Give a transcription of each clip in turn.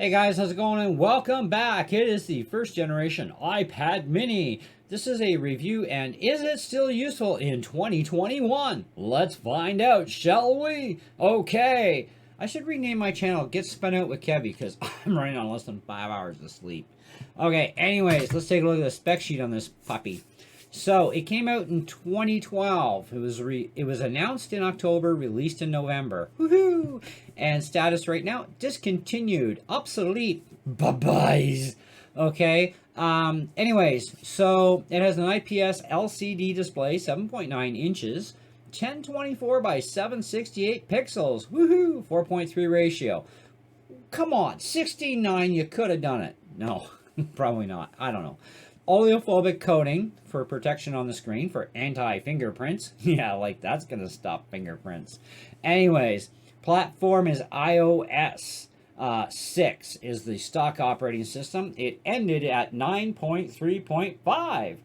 Hey guys, how's it going? And welcome back. It is the first generation iPad mini. This is a review, and is it still useful in 2021? Let's find out, shall we? Okay. I should rename my channel Get Spun Out with Kevy because I'm running on less than 5 hours of sleep. Okay, anyways, let's take a look at the spec sheet on this puppy. So it came out in 2012. It was announced in October, released in November. Woohoo! And status right now discontinued, obsolete. Bye-byes. Okay. Anyways, so it has an IPS LCD display, 7.9 inches, 1024 by 768 pixels. Woohoo! 4.3 ratio. Come on, 16:9. You could have done it. No, probably not. I don't know. Oleophobic coating for protection on the screen for anti-fingerprints. Yeah, like that's going to stop fingerprints. Anyways, platform is iOS 6 is the stock operating system. It ended at 9.3.5.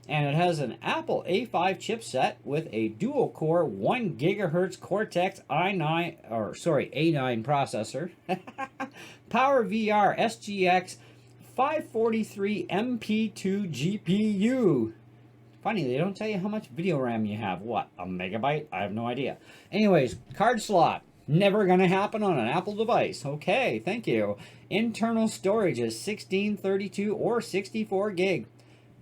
And it has an Apple A5 chipset with a dual-core 1 gigahertz Cortex A9 processor. PowerVR SGX 543 MP2 GPU. Funny, they don't tell you how much video RAM you have. What, a megabyte? I have no idea. Anyways, card slot. Never gonna happen on an Apple device. Okay, thank you. Internal storage is 16, 32, or 64 gig.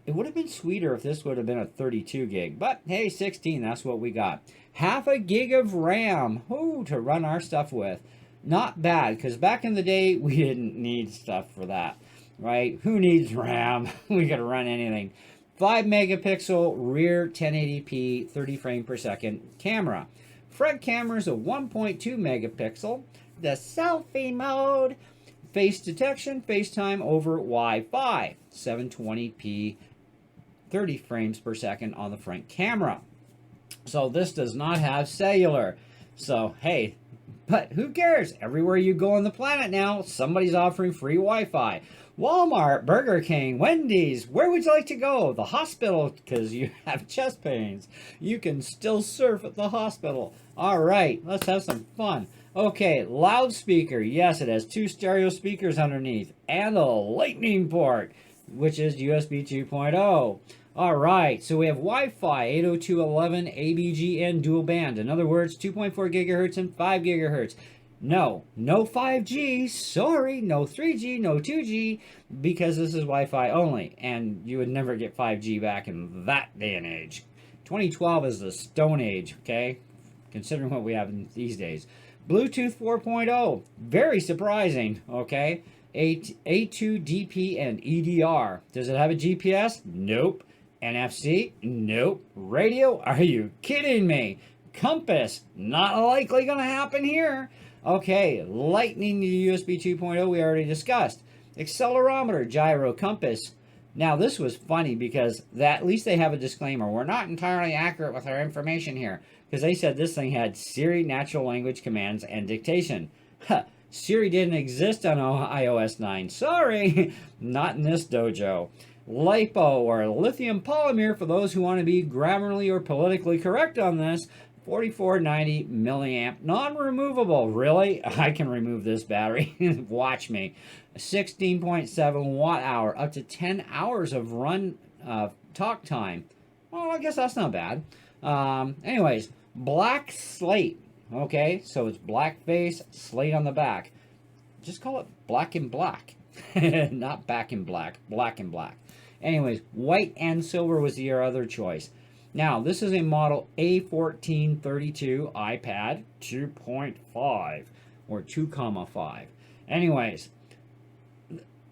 It would have been sweeter if this would have been a 32 gig, but hey, 16, that's what we got. Half a gig of RAM, to run our stuff with. Not bad, because back in the day, we didn't need stuff for that, right? Who needs RAM? We could run anything. 5 megapixel rear 1080p 30 frame per second camera. Front camera is a 1.2 megapixel. The selfie mode. Face detection, FaceTime over Wi-Fi. 720p 30 frames per second on the front camera. So this does not have cellular. So hey, but who cares? Everywhere you go on the planet now, somebody's offering free Wi-Fi. Walmart, Burger King, Wendy's, where would you like to go? The hospital, because you have chest pains. You can still surf at the hospital. All right, let's have some fun. Okay, loudspeaker. Yes, it has 2 stereo speakers underneath and a lightning port, which is USB 2.0. All right, so we have Wi-Fi 802.11 ABGN dual band. In other words, 2.4 gigahertz and 5 gigahertz. No 5G, sorry, no 3G, no 2G, because this is Wi-Fi only, and you would never get 5G back in that day and age. 2012 is the Stone Age, okay, considering what we have these days. Bluetooth 4.0, very surprising, okay. A2DP and EDR. Does it have a GPS? Nope. NFC? Nope. Radio? Are you kidding me? Compass? Not likely gonna happen here. Okay, lightning to USB 2.0 we already discussed. Accelerometer, gyro, compass. Now this was funny because at least they have a disclaimer. We're not entirely accurate with our information here, because they said this thing had Siri natural language commands and dictation. Huh, Siri didn't exist on iOS 9. Sorry, not in this dojo. LiPo, or lithium polymer, for those who want to be grammarly or politically correct on this. 4490 milliamp, non-removable. Really? I can remove this battery. Watch me. 16.7 watt hour, up to 10 hours of run talk time. Well, I guess that's not bad. Anyways, black slate. Okay, so it's black face, slate on the back. Just call it black and black. Not back in black, black and black. Anyways, white and silver was your other choice. Now, this is a model A1432 iPad 2.5 or 2,5. Anyways,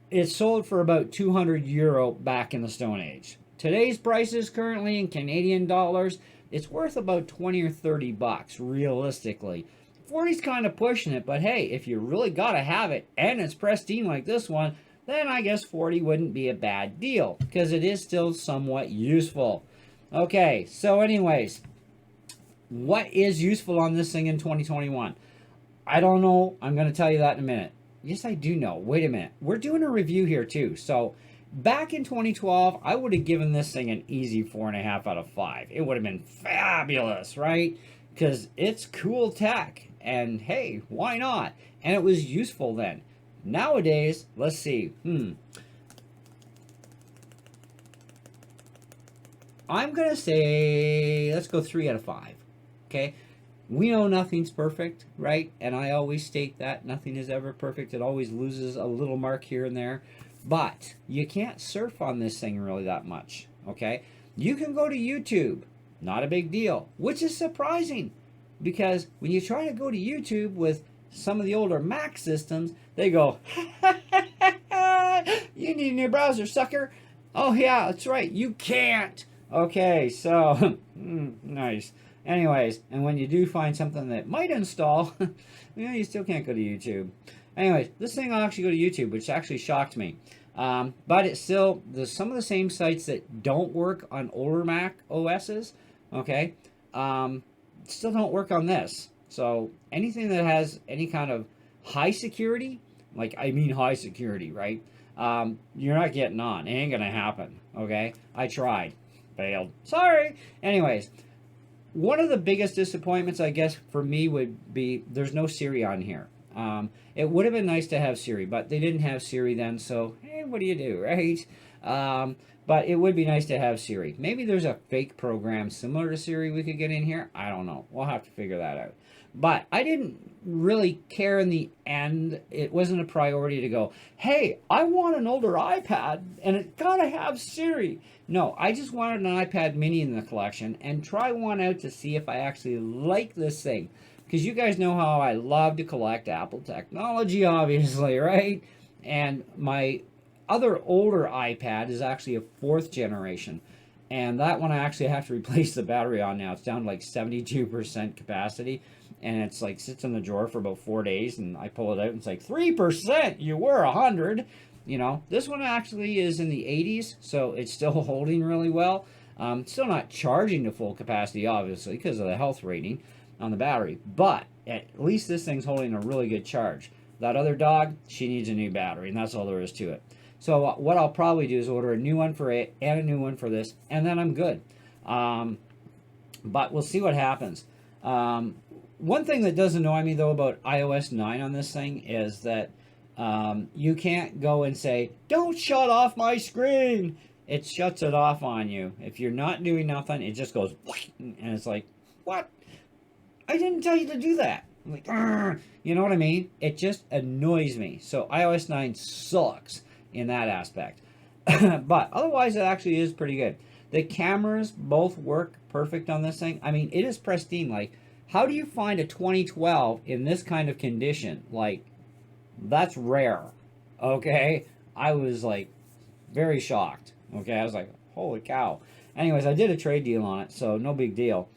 it sold for about €200 back in the Stone Age. Today's prices currently in Canadian dollars, it's worth about 20 or 30 bucks realistically. 40's kind of pushing it, but hey, if you really gotta have it and it's pristine like this one, then I guess 40 wouldn't be a bad deal because it is still somewhat useful. Okay, so anyways, what is useful on this thing in 2021? I don't know. I'm going to tell you that in a minute. Yes, I do know. Wait a minute. We're doing a review here too. So back in 2012, I would have given this thing an easy 4.5 out of 5. It would have been fabulous, right? Because it's cool tech. And hey, why not? And it was useful then. Nowadays, let's see. I'm going to say, let's go 3 out of 5. Okay? We know nothing's perfect, right? And I always state that nothing is ever perfect. It always loses a little mark here and there. But you can't surf on this thing really that much, okay? You can go to YouTube, not a big deal, which is surprising because when you try to go to YouTube with some of the older Mac systems, they go, you need a new browser, sucker. Oh, yeah, that's right, you can't. Okay, so, nice. Anyways, and when you do find something that might install, you still can't go to YouTube. Anyways, this thing will actually go to YouTube, which actually shocked me. But it's still, there's some of the same sites that don't work on older Mac OSs, okay, still don't work on this. So anything that has any kind of high security, like I mean high security, right, you're not getting on. It ain't going to happen, okay? I tried. Failed. Sorry. Anyways, one of the biggest disappointments, I guess, for me would be there's no Siri on here. It would have been nice to have Siri, but they didn't have Siri then, so, hey, what do you do, right? But it would be nice to have Siri. Maybe there's a fake program similar to Siri we could get in here. I don't know. We'll have to figure that out. But I didn't really care in the end. It wasn't a priority to go, hey, I want an older iPad, and it's got to have Siri. No, I just wanted an iPad mini in the collection and try one out to see if I actually like this thing. Because you guys know how I love to collect Apple technology, obviously, right? And my other older iPad is actually a 4th generation. And that one I actually have to replace the battery on now. It's down to like 72% capacity. And it's like sits in the drawer for about 4 days. And I pull it out and it's like, 3%! You were 100! You know, this one actually is in the 80s. So it's still holding really well. Still not charging to full capacity, obviously, because of the health rating on the battery, but at least this thing's holding a really good charge. That other dog, she needs a new battery, and that's all there is to it. So what I'll probably do is order a new one for it and a new one for this, and then I'm good. But we'll see what happens. One thing that does annoy me, though, about iOS 9 on this thing is that you can't go and say, don't shut off my screen. It shuts it off on you. If you're not doing nothing, it just goes, and it's like, what? I didn't tell you to do that. I'm like, argh. You know what I mean? It just annoys me. So iOS 9 sucks in that aspect. But otherwise, it actually is pretty good. The cameras both work perfect on this thing. I mean, it is pristine. Like, how do you find a 2012 in this kind of condition? Like, that's rare. Okay? I was, like, very shocked. Okay? I was like, holy cow. Anyways, I did a trade deal on it, so no big deal.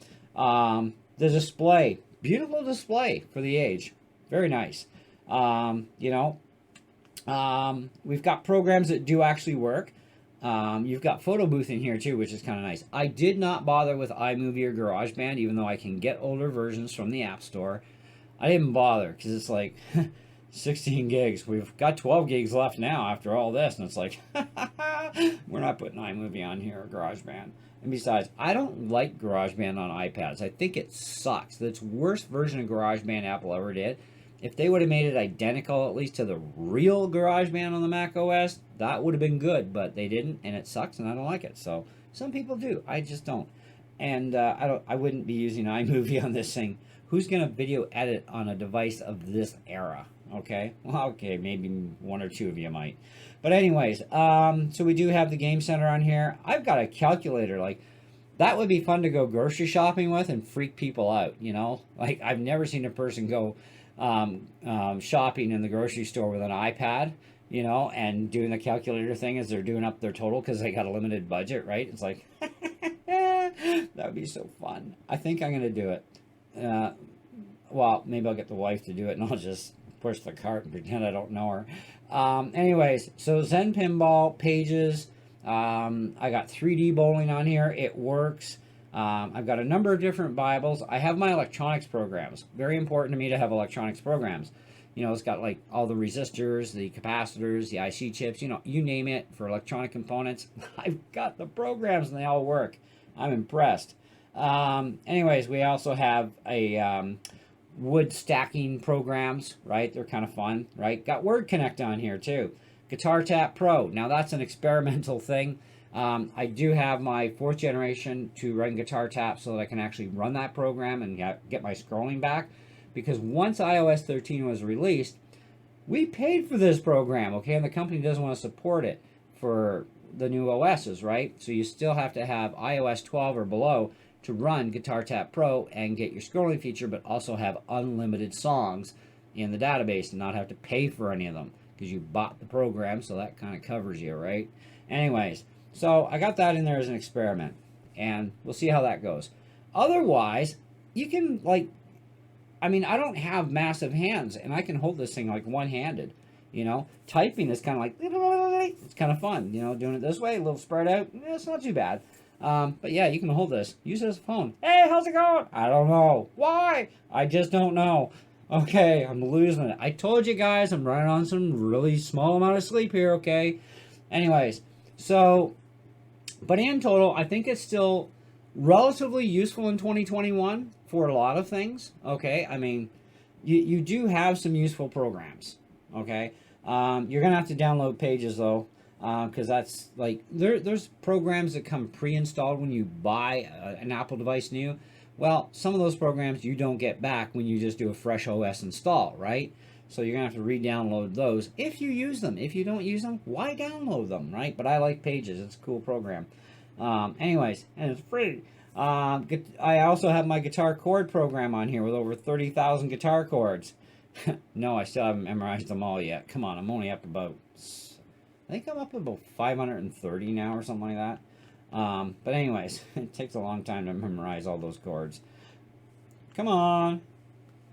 The display, beautiful display for the age. Very nice. You know, we've got programs that do actually work. You've got Photo Booth in here too, which is kind of nice. I did not bother with iMovie or Garageband, even though I can get older versions from the App Store. I didn't bother because it's like 16 gigs. We've got 12 gigs left now after all this, and it's like, we're not putting iMovie on here or GarageBand. And besides, I don't like GarageBand on iPads. I think it sucks. That's the worst version of GarageBand Apple ever did. If they would have made it identical, at least to the real GarageBand on the Mac OS, that would have been good. But they didn't, and it sucks, and I don't like it. So some people do. I just don't. And I wouldn't be using iMovie on this thing. Who's going to video edit on a device of this era? Okay? Well, okay, maybe one or two of you might. But anyways, so we do have the Game Center on here. I've got a calculator. Like, that would be fun to go grocery shopping with and freak people out, you know? Like, I've never seen a person go shopping in the grocery store with an iPad, you know, and doing the calculator thing as they're doing up their total because they got a limited budget, right? It's like, that would be so fun. I think I'm going to do it. Well, maybe I'll get the wife to do it, and I'll just push the cart and pretend I don't know her. Anyways, so Zen Pinball, Pages. I got 3D bowling on here. It works. I've got a number of different Bibles. I have my electronics programs. Very important to me to have electronics programs. You know, it's got like all the resistors, the capacitors, the IC chips, you know, you name it for electronic components. I've got the programs and they all work. I'm impressed. Anyways, we also have a wood stacking programs, right? They're kind of fun, right? Got Word Connect on here too. Guitar Tap Pro. Now that's an experimental thing. I do have my 4th generation to run Guitar Tap so that I can actually run that program and get my scrolling back. Because once iOS 13 was released, we paid for this program, okay? And the company doesn't want to support it for the new OSs, right? So you still have to have iOS 12 or below to run Guitar Tap Pro and get your scrolling feature, but also have unlimited songs in the database and not have to pay for any of them because you bought the program, so that kind of covers you, right? Anyways, so I got that in there as an experiment, and we'll see how that goes. Otherwise, you can, like, I mean, I don't have massive hands, and I can hold this thing like one-handed, you know? Typing is kind of like, it's kind of fun, you know, doing it this way, a little spread out, it's not too bad. But yeah, you can hold this. Use it as a phone. Hey, how's it going? I don't know. Why? I just don't know. Okay, I'm losing it. I told you guys I'm running on some really small amount of sleep here, okay? Anyways, so, but in total, I think it's still relatively useful in 2021 for a lot of things, okay? I mean, you do have some useful programs, okay? You're going to have to download Pages, though, because that's like, there's programs that come pre-installed when you buy an Apple device new. Well, some of those programs you don't get back when you just do a fresh OS install, right? So you're going to have to re-download those if you use them. If you don't use them, why download them, right? But I like Pages. It's a cool program. Anyways, and it's free. I also have my guitar chord program on here with over 30,000 guitar chords. No, I still haven't memorized them all yet. Come on, I'm only up about, I think I'm up to about 530 now or something like that. But anyways, it takes a long time to memorize all those chords. Come on.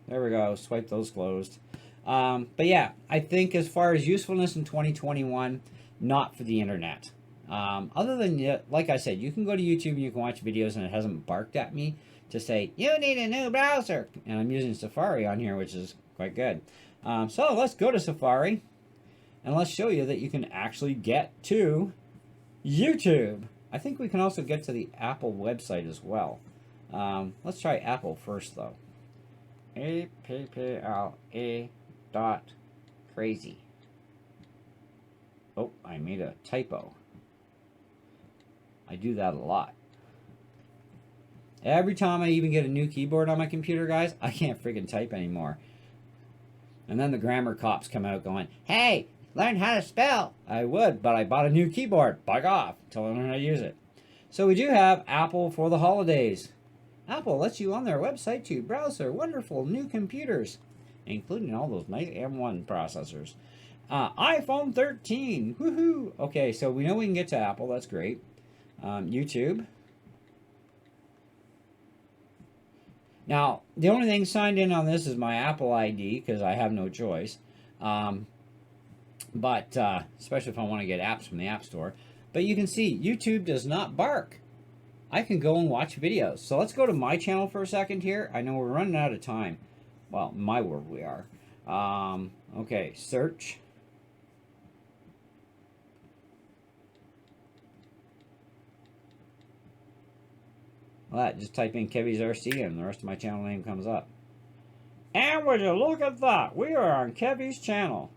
There we go. Swipe those closed. But yeah, I think as far as usefulness in 2021, not for the internet. Other than, like I said, you can go to YouTube and you can watch videos and it hasn't barked at me to say, you need a new browser. And I'm using Safari on here, which is quite good. So let's go to Safari and let's show you that you can actually get to YouTube. I think we can also get to the Apple website as well. Let's try Apple first, though. APPLA.crazy. Oh, I made a typo. I do that a lot. Every time I even get a new keyboard on my computer, guys, I can't friggin' type anymore. And then the grammar cops come out going, hey, learn how to spell. I would, but I bought a new keyboard. Bug off until I learn how to use it. So we do have Apple for the holidays. Apple lets you on their website to browse their wonderful new computers, including all those nice M1 processors. iPhone 13. Woohoo! Okay, so we know we can get to Apple. That's great. YouTube. Now, the only thing signed in on this is my Apple ID because I have no choice. But especially if I want to get apps from the App Store. But you can see YouTube does not bark. I can go and watch videos. So let's go to my channel for a second here. I know we're running out of time. Well, in my world we are. Okay, search. Well, just type in Kevy's RC and the rest of my channel name comes up. And would you look at that? We are on Kevy's channel.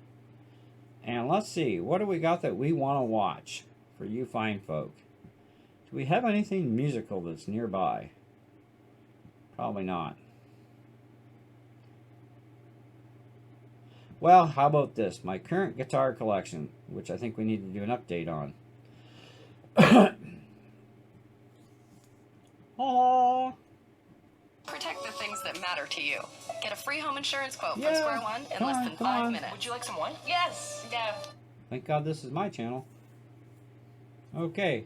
And let's see, what do we got that we want to watch for you fine folk? Do we have anything musical that's nearby? Probably not. Well, how about this? My current guitar collection, which I think we need to do an update on. Aww. Protect the things that matter to you. Get a free home insurance quote from Square One in less than 5 minutes. Would you like some wine? Yes. Yeah. Thank God this is my channel. Okay.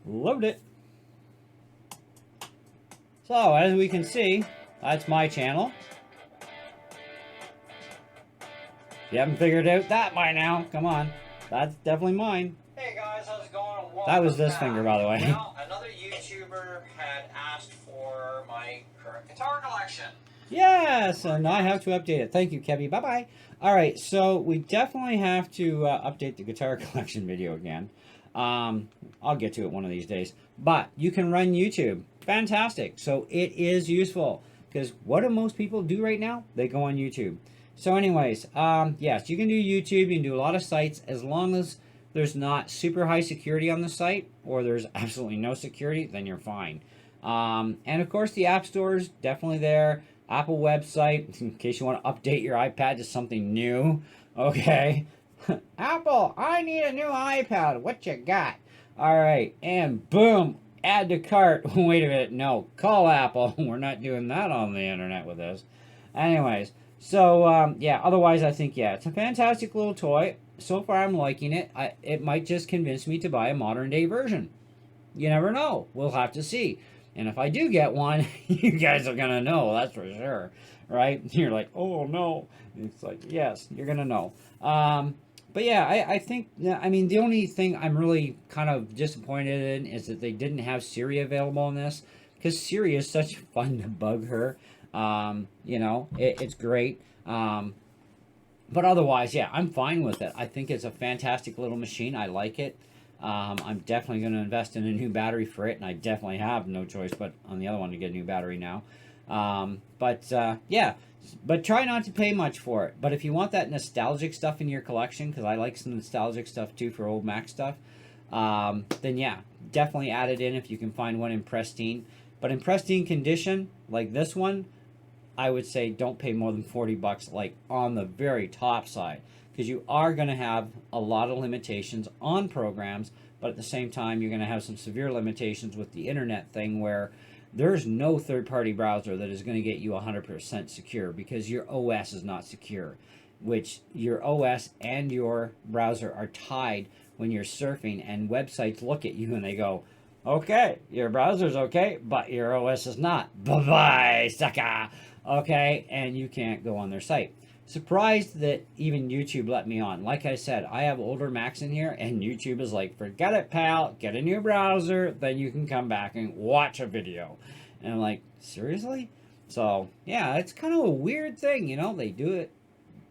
Load it. So, as we can see, that's my channel. If you haven't figured out that by now, come on. That's definitely mine. Hey guys, how's it going? That was this finger, by the way. Well, another YouTuber had asked for my current guitar collection. Yes, and I have to update it. Thank you, Kevy. Bye-bye. All right, so we definitely have to update the guitar collection video again. I'll get to it one of these days. But you can run YouTube. Fantastic. So it is useful. Because what do most people do right now? They go on YouTube. So anyways, yes, you can do YouTube. You can do a lot of sites as long as there's not super high security on the site or there's absolutely no security, then you're fine. And of course, the App Store is definitely there. Apple website, in case you want to update your iPad to something new. Okay. Apple, I need a new iPad. What you got? All right. And boom, add to cart. Wait a minute. No, call Apple. We're not doing that on the internet with this. Anyways, so yeah, otherwise I think, yeah, it's a fantastic little toy. So far I'm liking it. It might just convince me to buy a modern day version. You never know. We'll have to see. And if I do get one, you guys are going to know, that's for sure. Right? You're like, oh no. It's like, yes, you're going to know. But yeah, I think, I mean, the only thing I'm really kind of disappointed in is that they didn't have Siri available on this. Because Siri is such fun to bug her. You know, it's great. But otherwise, yeah, I'm fine with it. I think it's a fantastic little machine. I like it. I'm definitely going to invest in a new battery for it, and I definitely have no choice but on the other one to get a new battery now. Yeah, but try not to pay much for it. But if you want that nostalgic stuff in your collection, because I like some nostalgic stuff too for old Mac stuff, then yeah, definitely add it in if you can find one in pristine. But in pristine condition, like this one, I would say don't pay more than 40 bucks, like on the very top side. Because you are going to have a lot of limitations on programs, but at the same time, you're going to have some severe limitations with the internet thing where there's no third-party browser that is going to get you 100% secure because your OS is not secure, which your OS and your browser are tied when you're surfing, and websites look at you and they go, okay, your browser's okay, but your OS is not. Bye-bye, sucker. Okay, and you can't go on their site. Surprised that even YouTube let me on. Like I said, I have older Macs in here, and YouTube is like, forget it, pal. Get a new browser, then you can come back and watch a video. And I'm like, seriously? So, yeah, it's kind of a weird thing, you know? They do it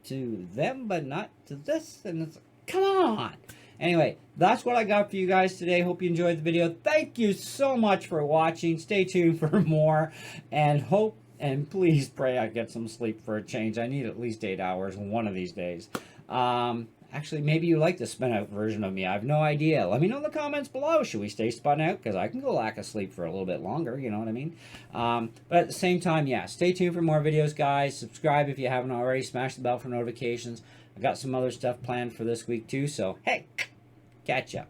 to them, but not to this. And it's like, come on. Anyway, that's what I got for you guys today. Hope you enjoyed the video. Thank you so much for watching. Stay tuned for more, and please pray I get some sleep for a change. I need at least 8 hours one of these days. Actually, maybe you like the spun out version of me. I have no idea. Let me know in the comments below. Should we stay spun out? Because I can go lack of sleep for a little bit longer. You know what I mean? But at the same time, yeah, stay tuned for more videos, guys. Subscribe if you haven't already. Smash the bell for notifications. I got some other stuff planned for this week, too. So, hey, catch ya.